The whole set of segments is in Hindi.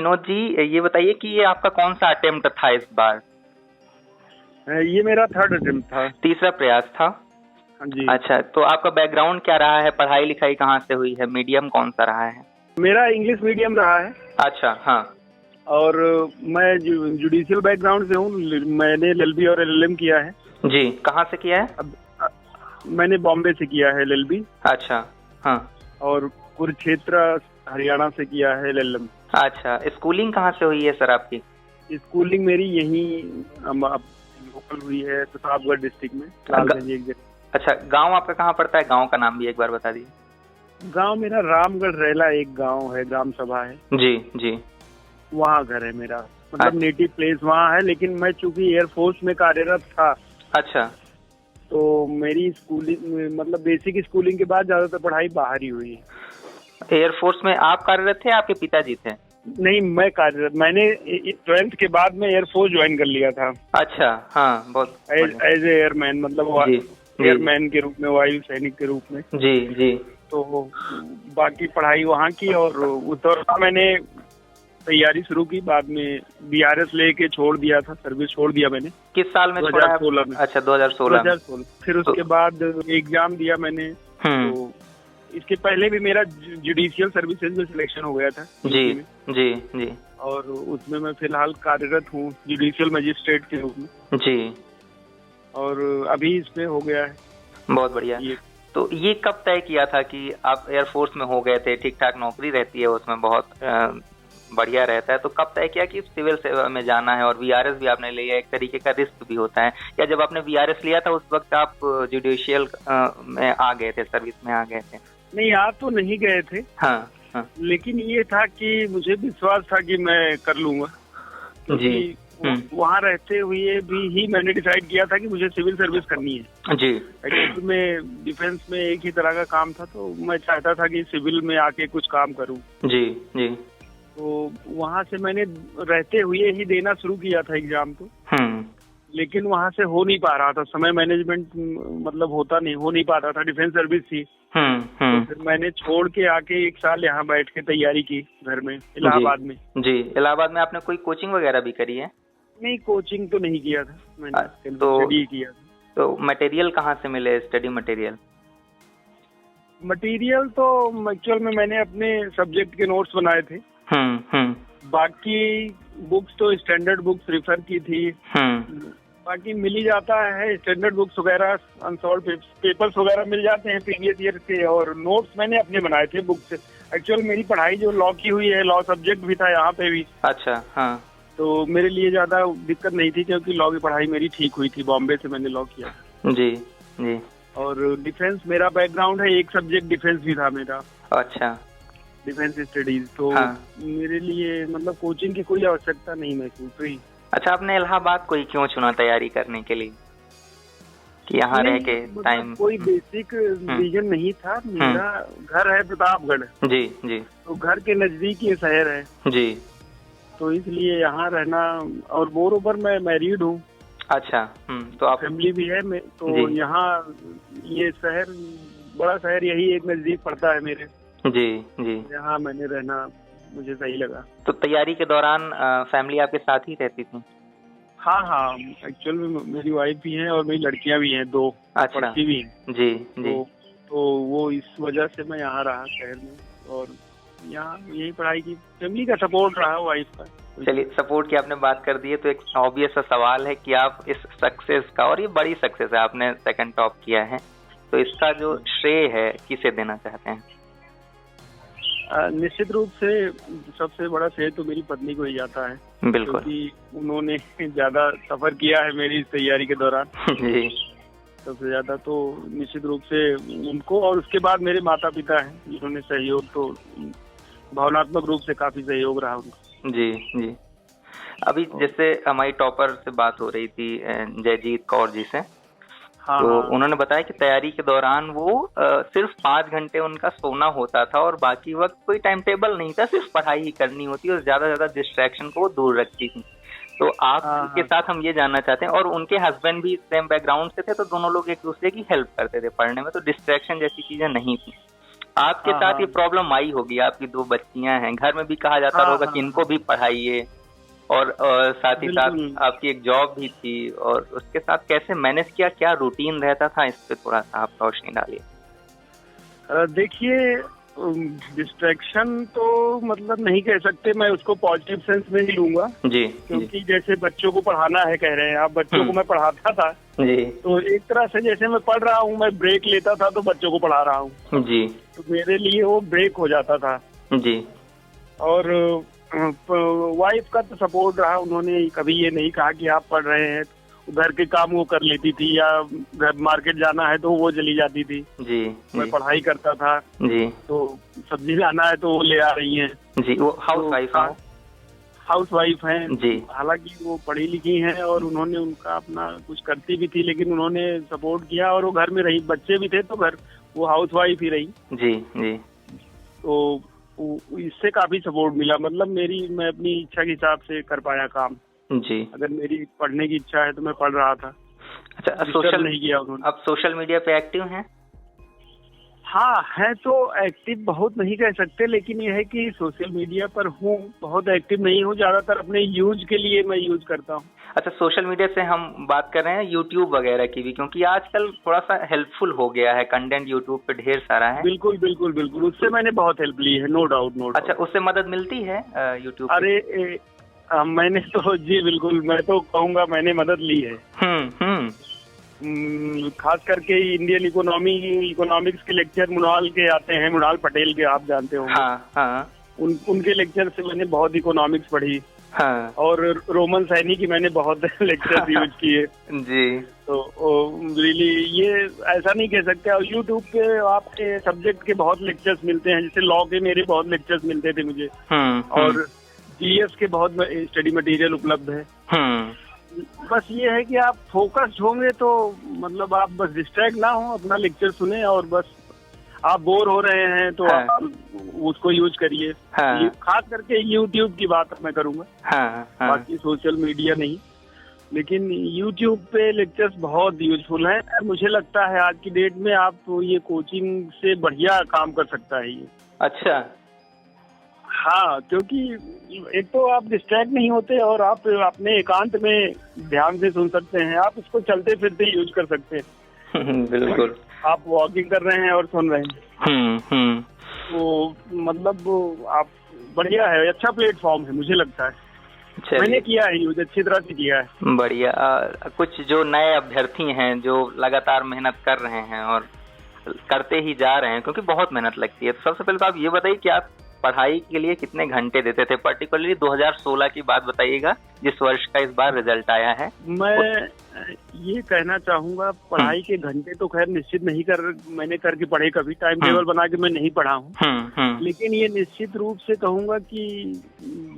विनोद जी, ये बताइए कि ये आपका कौन सा अटेम्प्ट था इस बार? ये मेरा थर्ड अटेम्प्ट था। तीसरा प्रयास था? हाँ जी। अच्छा, तो आपका बैकग्राउंड क्या रहा है? पढ़ाई लिखाई कहाँ से हुई है? मीडियम कौन सा रहा है? मेरा इंग्लिश मीडियम रहा है। अच्छा, हाँ। और मैं जुडिशियल बैकग्राउंड से हूँ। मैंने LLB और LLM किया है। जी, कहाँ से किया है? मैंने बॉम्बे से किया है LLB। अच्छा, हाँ। और कुरुक्षेत्र हरियाणा से किया है LLM। अच्छा, स्कूलिंग कहाँ से हुई है सर आपकी? स्कूलिंग मेरी यहीं लोकल हुई है, प्रतापगढ़ डिस्ट्रिक्ट में, लालगंज एक जगह। अच्छा, गांव आपका कहाँ पड़ता है? गांव का नाम भी एक बार बता दीजिए। गांव मेरा रामगढ़ रेला एक गांव है, ग्राम सभा है। जी जी। वहाँ घर है मेरा, मतलब नेटिव प्लेस वहाँ है। लेकिन मैं चूंकि एयरफोर्स में कार्यरत था। अच्छा। तो मेरी स्कूलिंग, मतलब बेसिक स्कूलिंग के बाद ज्यादातर पढ़ाई बाहर ही हुई है। एयरफोर्स में आप कार्यरत थे, आपके पिताजी थे? नहीं, मैं कार्यरत, मैंने 12th के बाद में एयरफोर्स ज्वाइन कर लिया था। अच्छा, हाँ, बहुत एज ए एयरमैन, मतलब एयरमैन के रूप में, वायु सैनिक के रूप में। जी जी। तो बाकी पढ़ाई वहाँ की, और उस दौरान मैंने तैयारी शुरू की। बाद में BRS लेके छोड़ दिया था, सर्विस छोड़ दिया मैंने। किस साल में? 2016 में। अच्छा, 2016। फिर उसके बाद एग्जाम दिया मैंने। तो इसके पहले भी मेरा जुडिशियल सर्विसेज में सिलेक्शन हो गया था। जी जी जी। और उसमें मैं फिलहाल कार्यरत हूँ जुडिशियल मजिस्ट्रेट के रूप में। जी। और अभी इसमें हो गया है। बहुत बढ़िया। तो ये कब तय किया था कि आप एयरफोर्स में हो गए थे? ठीक ठाक नौकरी रहती है उसमें, बहुत बढ़िया रहता है। तो कब तय किया कि सिविल सेवा में जाना है? और VRS भी आपने लिया, एक तरीके का रिस्क भी होता है। या जब आपने VRS लिया था उस वक्त आप जुडिशियल में आ गए थे, सर्विस में आ गए थे? नहीं, आप तो नहीं गए थे। हाँ हाँ। लेकिन ये था कि मुझे विश्वास था कि मैं कर लूंगा। जी। वहाँ रहते हुए भी ही मैंने डिसाइड किया था कि मुझे सिविल सर्विस करनी है। जी। एक्चुअली में डिफेंस में एक ही तरह का काम था, तो मैं चाहता था कि सिविल में आके कुछ काम करूँ। जी जी। तो वहाँ से मैंने रहते हुए ही देना शुरू किया था एग्जाम तो। लेकिन वहाँ से हो नहीं पा रहा था, समय मैनेजमेंट मतलब हो नहीं पाता था, डिफेंस सर्विस थी। तो फिर मैंने छोड़ के आके 1 साल यहाँ बैठ के तैयारी की घर में, इलाहाबाद में। जी, इलाहाबाद में आपने कोई कोचिंग वगैरह भी करी है? नहीं, कोचिंग तो नहीं किया था मैंने, स्टडी किया था। तो मटेरियल कहाँ से मिले, स्टडी मटेरियल? मटेरियल तो एक्चुअल में मैंने अपने सब्जेक्ट के नोट्स बनाए थे। बाकी बुक्स तो स्टैंडर्ड बुक्स रेफर की थी। बाकी मिल ही जाता है, स्टैंडर्ड बुक्स वगैरह, अनसॉल्व पेपर्स वगैरह मिल जाते हैं प्रीवियस ईयर के। और नोट्स मैंने अपने बनाए थे बुक से। एक्चुअल मेरी पढ़ाई जो लॉ की हुई है, लॉ सब्जेक्ट भी था यहाँ पे भी। अच्छा, हाँ। तो मेरे लिए ज्यादा दिक्कत नहीं थी, क्योंकि लॉ की पढ़ाई मेरी ठीक हुई थी। बॉम्बे से मैंने लॉ किया। जी जी। और डिफेंस मेरा बैकग्राउंड है, एक सब्जेक्ट डिफेंस भी था मेरा। अच्छा, डिफेंस स्टडीज। तो मेरे लिए मतलब कोचिंग की कोई आवश्यकता नहीं महसूस हुई। अच्छा, आपने इलाहाबाद को ही क्यों चुना तैयारी करने के लिए, कि यहाँ रह के टाइम? कोई बेसिक रीजन नहीं था। मेरा घर है प्रतापगढ़। जी जी। तो घर के नजदीक ये शहर है। जी। तो इसलिए यहाँ रहना, और मोर ओवर मैं मैरिड हूँ। अच्छा। तो आप फैमिली भी है। तो यहाँ ये शहर, बड़ा शहर यही एक नजदीक पड़ता है मेरे। जी जी। यहाँ मैंने रहना मुझे सही लगा। तो तैयारी के दौरान फैमिली आपके साथ ही रहती थी? हाँ हाँ, एक्चुअल में मेरी वाइफ भी है और मेरी लड़कियां भी हैं, 2 पढ़ती भी हैं। जी जी। तो वो इस वजह से मैं यहाँ रहा शहर में, और यहाँ यही पढ़ाई की। फैमिली का सपोर्ट रहा, वाइफ का। चलिए, सपोर्ट की आपने बात कर दी है, तो एक ऑब्वियस सा सवाल है कि आप इस सक्सेस का, और ये बड़ी सक्सेस है, आपने सेकंड टॉप किया है, तो इसका जो श्रेय है किसे देना चाहते हैं? निश्चित रूप से सबसे बड़ा श्रेय तो मेरी पत्नी को ही जाता है। बिल्कुल। क्योंकि उन्होंने ज्यादा सफर किया है मेरी इस तैयारी के दौरान। जी। सबसे ज्यादा तो निश्चित रूप से उनको, और उसके बाद मेरे माता पिता हैं, जिन्होंने सहयोग, तो भावनात्मक रूप से काफी सहयोग रहा उनका। जी जी। अभी जैसे हमारी टॉपर से बात हो रही थी, जयजीत कौर जी से। हाँ, तो उन्होंने बताया कि तैयारी के दौरान वो सिर्फ 5 घंटे उनका सोना होता था, और बाकी वक्त कोई टाइम टेबल नहीं था, सिर्फ पढ़ाई ही करनी होती, और ज्यादा डिस्ट्रैक्शन को वो दूर रखती थी। तो आपके साथ हम ये जानना चाहते हैं, और उनके हस्बैंड भी सेम बैकग्राउंड से थे, तो दोनों लोग एक दूसरे की हेल्प करते थे पढ़ने में, तो डिस्ट्रैक्शन जैसी चीजें नहीं थी। आपके साथ ये प्रॉब्लम आई होगी, आपकी 2 बच्चियां हैं, घर में भी कहा जाता होगा कि इनको भी पढ़ाइए, और साथ ही साथ आपकी एक जॉब भी थी, और उसके साथ कैसे मैनेज किया, क्या रूटीन रहता था, इस पे थोड़ा सा आप रोशनी डालिए। देखिए, डिस्ट्रैक्शन तो मतलब नहीं कह सकते, मैं उसको पॉजिटिव सेंस में ही लूंगा जी, क्योंकि जैसे बच्चों को पढ़ाना है, कह रहे हैं आप, बच्चों को मैं पढ़ाता था जी, तो एक तरह से जैसे मैं पढ़ रहा हूँ, मैं ब्रेक लेता था तो बच्चों को पढ़ा रहा हूँ जी, तो मेरे लिए वो ब्रेक हो जाता था जी। और वाइफ का तो सपोर्ट रहा, उन्होंने कभी ये नहीं कहा कि आप पढ़ रहे हैं, घर के काम वो कर लेती थी, या घर मार्केट जाना है तो वो चली जाती थी जी, मैं पढ़ाई करता था जी, तो सब्जी लाना है तो वो ले आ रही हैं जी। वो हाउस वाइफ हैं जी, हालांकि वो पढ़ी लिखी हैं, और उन्होंने उनका अपना कुछ करती भी थी, लेकिन उन्होंने सपोर्ट किया, और वो घर में रही, बच्चे भी थे तो घर वो हाउस वाइफ ही रही जी जी। तो इससे काफी सपोर्ट मिला, मतलब मैं अपनी इच्छा के हिसाब से कर पाया काम जी। अगर मेरी पढ़ने की इच्छा है तो मैं पढ़ रहा था। अच्छा, सोशल नहीं किया उन्होंने। अब सोशल मीडिया पे एक्टिव हैं? हाँ है, तो एक्टिव बहुत नहीं कह सकते, लेकिन ये है कि सोशल मीडिया पर हूँ, बहुत एक्टिव नहीं हूँ, ज्यादातर अपने यूज के लिए मैं यूज करता हूँ। अच्छा, सोशल मीडिया से हम बात कर रहे हैं यूट्यूब वगैरह की भी, क्योंकि आजकल थोड़ा सा हेल्पफुल हो गया है, कंटेंट यूट्यूब पे ढेर सारा है। बिल्कुल बिल्कुल बिल्कुल, उससे मैंने बहुत हेल्प ली है, नो डाउट। अच्छा, उससे मदद मिलती है यूट्यूब? अरे मैंने तो जी बिल्कुल, मैं तो कहूँगा मैंने मदद ली है। खास करके इंडियन इकोनॉमिक्स के लेक्चर मुनाल के आते हैं, मुनाल पटेल के, आप जानते होंगे। हाँ। उनके लेक्चर से मैंने बहुत इकोनॉमिक्स पढ़ी हाँ। और रोमन सैनी की मैंने बहुत लेक्चर यूज किए जी। तो रियली ये ऐसा नहीं कह सकते। और यूट्यूब पे आपके सब्जेक्ट के बहुत लेक्चर्स मिलते हैं, जैसे लॉ के मेरे बहुत लेक्चर्स मिलते थे मुझे, और जीएस के बहुत स्टडी मटेरियल उपलब्ध है। बस ये है कि आप फोकस्ड होंगे तो मतलब आप बस डिस्ट्रैक्ट ना हो, अपना लेक्चर सुने, और बस आप बोर हो रहे हैं तो आप उसको यूज करिए। खास करके यूट्यूब की बात मैं करूंगा, बाकी सोशल मीडिया नहीं, लेकिन यूट्यूब पे लेक्चर्स बहुत यूजफुल हैं। मुझे लगता है आज की डेट में आप ये कोचिंग से बढ़िया काम कर सकता है ये। अच्छा, हाँ, क्योंकि एक तो आप डिस्ट्रैक्ट नहीं होते, और आप अपने एकांत में ध्यान से सुन सकते हैं, आप इसको चलते फिरते यूज कर सकते हैं। बिल्कुल, आप वॉकिंग कर रहे हैं और सुन रहे हैं, तो मतलब आप बढ़िया है, अच्छा प्लेटफॉर्म है मुझे लगता है। मैंने किया है यूज, अच्छी तरह से किया है। बढ़िया। कुछ जो नए अभ्यर्थी हैं जो लगातार मेहनत कर रहे हैं और करते ही जा रहे हैं, क्योंकि बहुत मेहनत लगती है, तो सबसे पहले तो आप ये बताइए कि आप पढ़ाई के लिए कितने घंटे देते थे? पर्टिकुलरली 2016 की बात बताइएगा, जिस वर्ष का इस बार रिजल्ट आया है। मैं ये कहना चाहूंगा, पढ़ाई के घंटे तो खैर निश्चित नहीं मैंने करके पढ़े, कभी टाइम टेबल बना के मैं नहीं पढ़ा हूँ, लेकिन ये निश्चित रूप से कहूंगा कि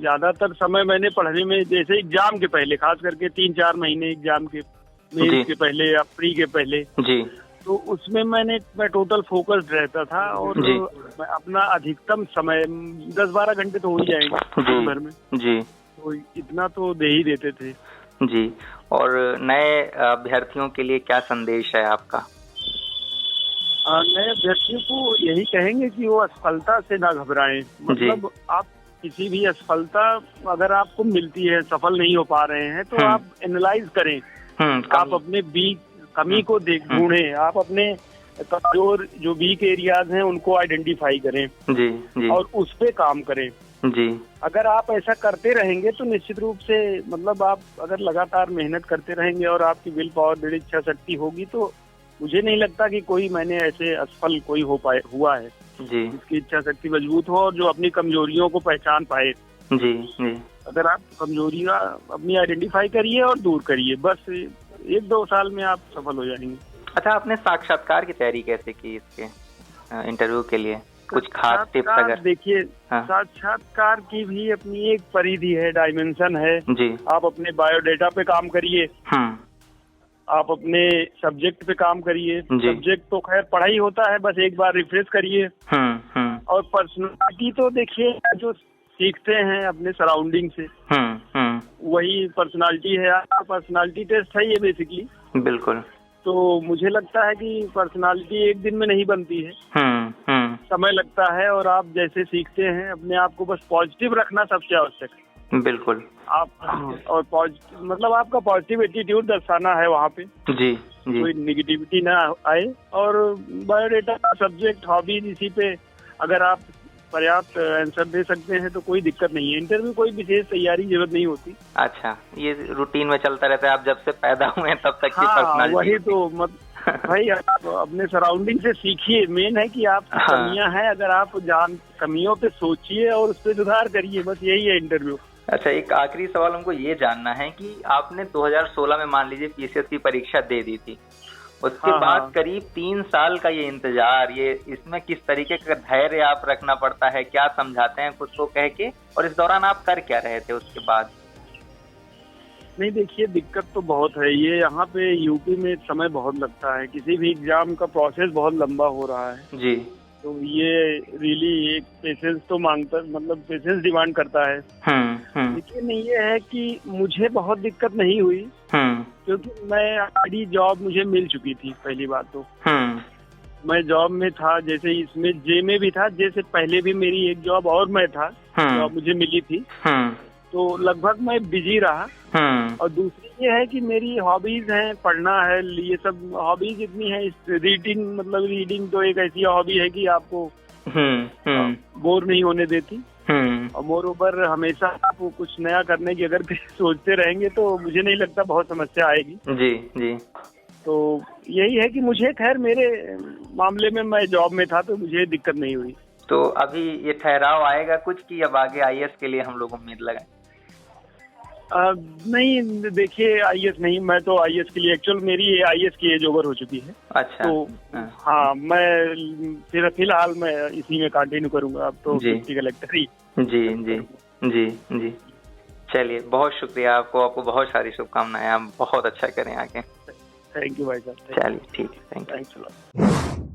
ज्यादातर समय मैंने पढ़ने में, जैसे एग्जाम के पहले, खास करके 3-4 महीने एग्जाम के, मेंस के पहले या प्री के पहले जी, तो उसमें मैं टोटल फोकस्ड रहता था, और मैं अपना अधिकतम समय 10-12 घंटे तो हो ही जाएंगे दिन भर में जी, तो इतना तो दे ही देते थे जी। और नए अभ्यर्थियों के लिए क्या संदेश है आपका? नए अभ्यर्थियों को यही कहेंगे कि वो असफलता से ना घबराएं। मतलब आप किसी भी असफलता अगर आपको मिलती है, सफल नहीं हो पा रहे हैं, तो आप एनालाइज करें, आप अपने कमी को ढूंढें, आप अपने कमजोर जो वीक एरियाज हैं उनको आइडेंटिफाई करें जी, और उस पे काम करें जी। अगर आप ऐसा करते रहेंगे तो निश्चित रूप से, मतलब आप अगर लगातार मेहनत करते रहेंगे और आपकी विल पावर, दृढ़ इच्छा शक्ति होगी, तो मुझे नहीं लगता कि कोई मैंने ऐसे असफल कोई हुआ है जी, जिसकी इच्छा शक्ति मजबूत हो और जो अपनी कमजोरियों को पहचान पाए जी जी। अगर आप कमजोरियां अपनी आइडेंटिफाई करिए और दूर करिए, बस 1-2 साल में आप सफल हो जाएंगे। अच्छा, आपने साक्षात्कार की तैयारी कैसे की इसके इंटरव्यू के लिए? कुछ खास टिप्स अगर? देखिए, साक्षात्कार की भी अपनी एक परिधि है, डायमेंशन है जी। आप अपने बायोडेटा पे काम करिए, आप अपने सब्जेक्ट पे काम करिए। सब्जेक्ट तो खैर पढ़ा ही होता है, बस एक बार रिफ्रेश करिए। और पर्सनालिटी तो देखिए, जो सीखते हैं अपने सराउंडिंग से, वही पर्सनालिटी है। आपका पर्सनालिटी टेस्ट है ये बेसिकली। बिल्कुल। तो मुझे लगता है कि पर्सनालिटी एक दिन में नहीं बनती है, समय लगता है और आप जैसे सीखते हैं अपने आप को बस पॉजिटिव रखना सबसे आवश्यक है। बिल्कुल। आप और पॉजिटिव मतलब आपका पॉजिटिव एटीट्यूड दर्शाना है वहाँ पे। जी जी। कोई निगेटिविटी ना आए। और बायोडेटा, सब्जेक्ट, हॉबीज, इसी पे अगर आप पर्याप्त आंसर दे सकते हैं तो कोई दिक्कत नहीं है। इंटरव्यू कोई विशेष तैयारी की जरूरत नहीं होती। अच्छा, ये रूटीन में चलता रहता है, आप जब से पैदा हुए हैं तब तक की पर्सनालिटी। वही तो भाई आप अपने सराउंडिंग से सीखिए। मेन है कि आप कमियां हैं, अगर आप कमियों पे सोचिए और उस पर सुधार करिए, बस यही है इंटरव्यू। अच्छा, एक आखिरी सवाल हमको ये जानना है कि आपने 2016 में मान लीजिए पीसीएस की परीक्षा दे दी थी, उसके बाद करीब 3 साल का ये इंतजार, ये इसमें किस तरीके का धैर्य आप रखना पड़ता है, क्या समझाते हैं खुद को कह के, और इस दौरान आप कर क्या रहे थे उसके बाद? नहीं देखिए, दिक्कत तो बहुत है। ये यहाँ पे यूपी में समय बहुत लगता है, किसी भी एग्जाम का प्रोसेस बहुत लंबा हो रहा है जी। तो ये रियली एक पेशेंस तो मांगता, मतलब पेशेंस डिमांड करता है। लेकिन ये है कि मुझे बहुत दिक्कत नहीं हुई क्योंकि मैं ऑलरेडी जॉब मुझे मिल चुकी थी। पहली बात तो मैं जॉब में था, जैसे इसमें जे में भी था, जैसे पहले भी मेरी एक जॉब और मैं था, जॉब मुझे मिली थी, तो लगभग मैं बिजी रहा। और दूसरी ये है कि मेरी हॉबीज हैं, पढ़ना है, ये सब हॉबीज इतनी है। रीडिंग, मतलब रीडिंग तो एक ऐसी हॉबी है कि आपको बोर नहीं होने देती। और मोर ओवर हमेशा आप कुछ नया करने की अगर सोचते रहेंगे तो मुझे नहीं लगता बहुत समस्या आएगी। जी जी। तो यही है कि मुझे, खैर मेरे मामले में मैं जॉब में था तो मुझे दिक्कत नहीं हुई। तो अभी ये ठहराव आएगा कुछ कि अब आगे आईएएस के लिए हम लोग उम्मीद लगाएं? नहीं देखिए, आईएएस नहीं, मैं तो आईएएस के लिए, एक्चुअल मेरी आईएएस की एज ओवर हो चुकी है। अच्छा। तो हाँ, मैं फिलहाल मैं इसी में कंटिन्यू करूंगा। अब तो डिप्टी कलेक्टर ही। जी जी जी जी। चलिए, बहुत शुक्रिया आपको बहुत सारी शुभकामनाएं, आप बहुत अच्छा करें आगे। थैंक यू भाई साहब। चलिए ठीक है, थैंक यू।